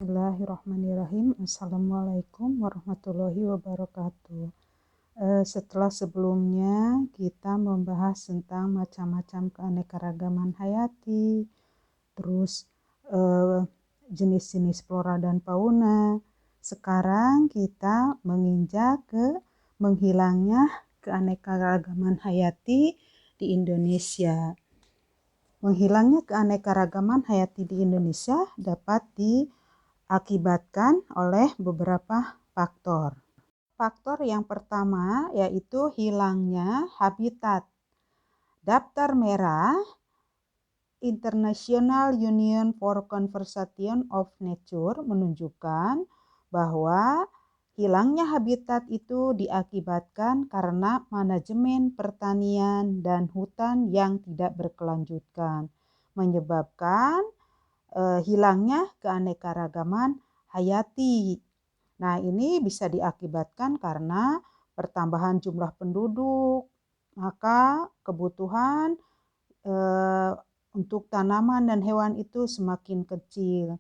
Bismillahirrahmanirrahim. Assalamualaikum warahmatullahi wabarakatuh. Setelah sebelumnya kita membahas tentang macam-macam keanekaragaman hayati, terus jenis-jenis flora dan fauna. Sekarang kita menginjak ke menghilangnya keanekaragaman hayati di Indonesia. Menghilangnya keanekaragaman hayati di Indonesia dapat diakibatkan oleh beberapa faktor. Faktor yang pertama yaitu hilangnya habitat. Daftar merah International Union for Conservation of Nature menunjukkan bahwa hilangnya habitat itu diakibatkan karena manajemen pertanian dan hutan yang tidak berkelanjutan, menyebabkan hilangnya keanekaragaman hayati. Nah, ini bisa diakibatkan karena pertambahan jumlah penduduk, maka kebutuhan untuk tanaman dan hewan itu semakin kecil.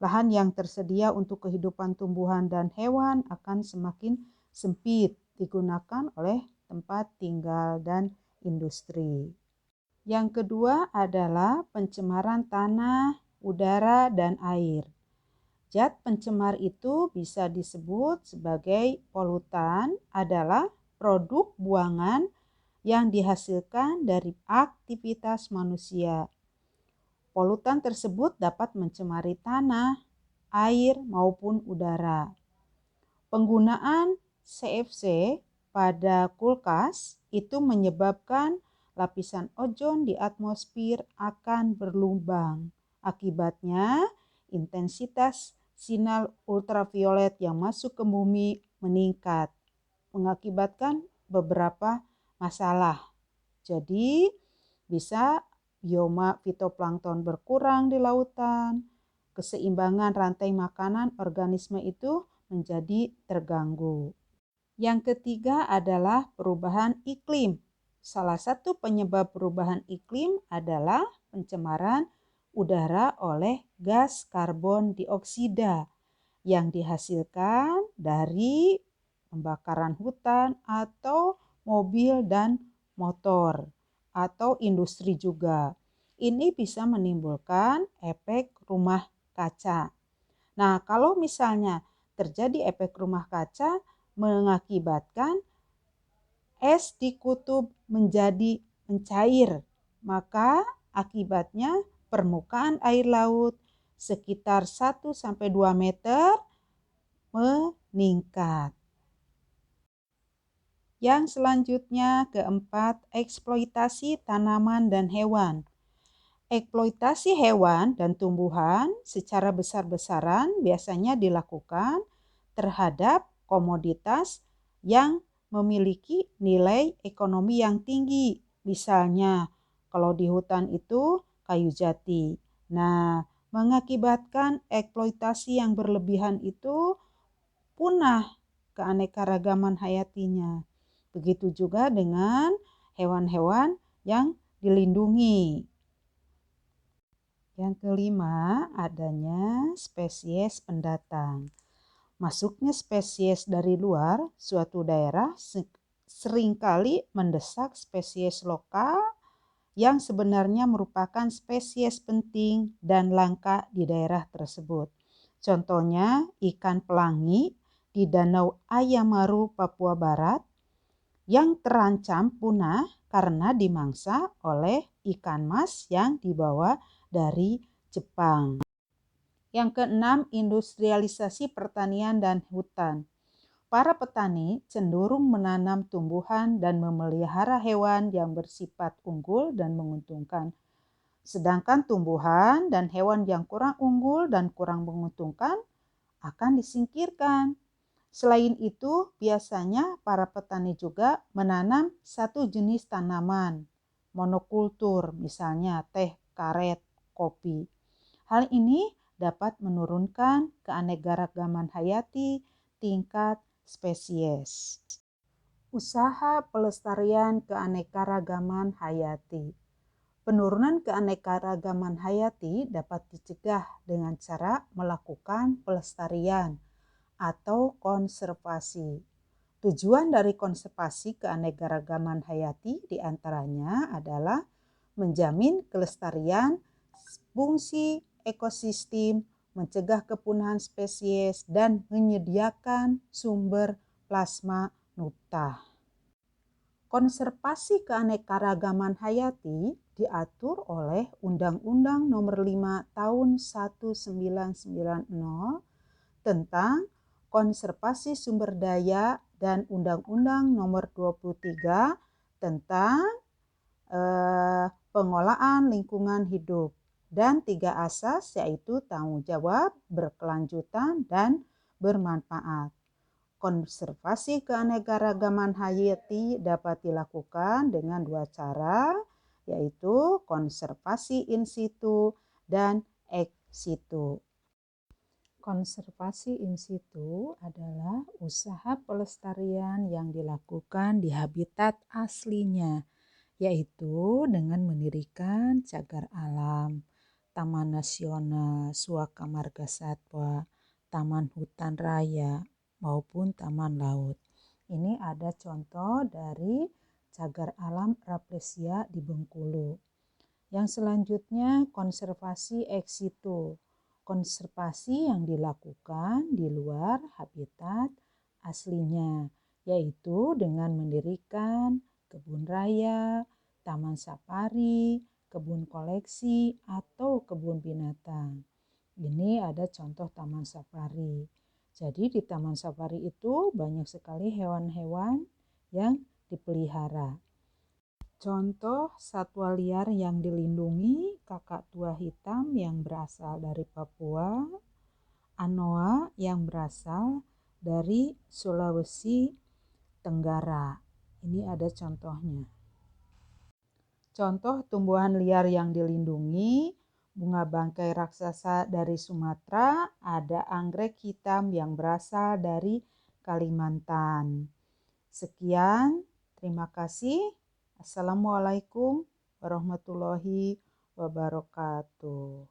Lahan yang tersedia untuk kehidupan tumbuhan dan hewan akan semakin sempit digunakan oleh tempat tinggal dan industri. Yang kedua adalah pencemaran tanah, udara, dan air. Zat pencemar itu bisa disebut sebagai polutan adalah produk buangan yang dihasilkan dari aktivitas manusia. Polutan tersebut dapat mencemari tanah, air, maupun udara. Penggunaan CFC pada kulkas itu menyebabkan lapisan ozon di atmosfer akan berlubang. Akibatnya, intensitas sinar ultraviolet yang masuk ke bumi meningkat, mengakibatkan beberapa masalah. Jadi, bisa bioma fitoplankton berkurang di lautan, keseimbangan rantai makanan organisme itu menjadi terganggu. Yang ketiga adalah perubahan iklim. Salah satu penyebab perubahan iklim adalah pencemaran udara oleh gas karbon dioksida yang dihasilkan dari pembakaran hutan atau mobil dan motor atau industri juga. Ini bisa menimbulkan efek rumah kaca. Nah, kalau misalnya terjadi efek rumah kaca mengakibatkan es di kutub menjadi mencair, maka akibatnya permukaan air laut sekitar 1-2 meter meningkat. Yang selanjutnya keempat, eksploitasi tanaman dan hewan. Eksploitasi hewan dan tumbuhan secara besar-besaran biasanya dilakukan terhadap komoditas yang memiliki nilai ekonomi yang tinggi. Misalnya, kalau di hutan itu kayu jati. Nah, mengakibatkan eksploitasi yang berlebihan itu punah keanekaragaman hayatinya. Begitu juga dengan hewan-hewan yang dilindungi. Yang kelima, adanya spesies pendatang. Masuknya spesies dari luar suatu daerah seringkali mendesak spesies lokal yang sebenarnya merupakan spesies penting dan langka di daerah tersebut. Contohnya ikan pelangi di Danau Ayamaru, Papua Barat yang terancam punah karena dimangsa oleh ikan mas yang dibawa dari Jepang. Yang keenam, industrialisasi pertanian dan hutan. Para petani cenderung menanam tumbuhan dan memelihara hewan yang bersifat unggul dan menguntungkan. Sedangkan tumbuhan dan hewan yang kurang unggul dan kurang menguntungkan akan disingkirkan. Selain itu, biasanya para petani juga menanam satu jenis tanaman, monokultur, misalnya teh, karet, kopi. Hal ini dapat menurunkan keanekaragaman hayati tingkat spesies. Usaha pelestarian keanekaragaman hayati. Penurunan keanekaragaman hayati dapat dicegah dengan cara melakukan pelestarian atau konservasi. Tujuan dari konservasi keanekaragaman hayati diantaranya adalah menjamin kelestarian fungsi ekosistem, mencegah kepunahan spesies, dan menyediakan sumber plasma nuptah. Konservasi keanekaragaman hayati diatur oleh Undang-Undang Nomor 5 Tahun 1990 tentang konservasi sumber daya dan Undang-Undang Nomor 23 tentang pengelolaan lingkungan hidup, dan 3 asas yaitu tanggung jawab, berkelanjutan, dan bermanfaat. Konservasi keanekaragaman hayati dapat dilakukan dengan 2 cara, yaitu konservasi in situ dan ex situ. Konservasi in situ adalah usaha pelestarian yang dilakukan di habitat aslinya, yaitu dengan mendirikan cagar alam, taman nasional, suaka marga satwa, taman hutan raya, maupun taman laut. Ini ada contoh dari cagar alam Rafflesia di Bengkulu. Yang selanjutnya konservasi ex situ. Konservasi yang dilakukan di luar habitat aslinya, yaitu dengan mendirikan kebun raya, taman safari, kebun koleksi, atau kebun binatang. Ini ada contoh taman safari. Jadi di taman safari itu banyak sekali hewan-hewan yang dipelihara. Contoh satwa liar yang dilindungi, kakak tua hitam yang berasal dari Papua, anoa yang berasal dari Sulawesi Tenggara. Ini ada contohnya. Contoh tumbuhan liar yang dilindungi, bunga bangkai raksasa dari Sumatera, ada anggrek hitam yang berasal dari Kalimantan. Sekian, terima kasih. Assalamualaikum warahmatullahi wabarakatuh.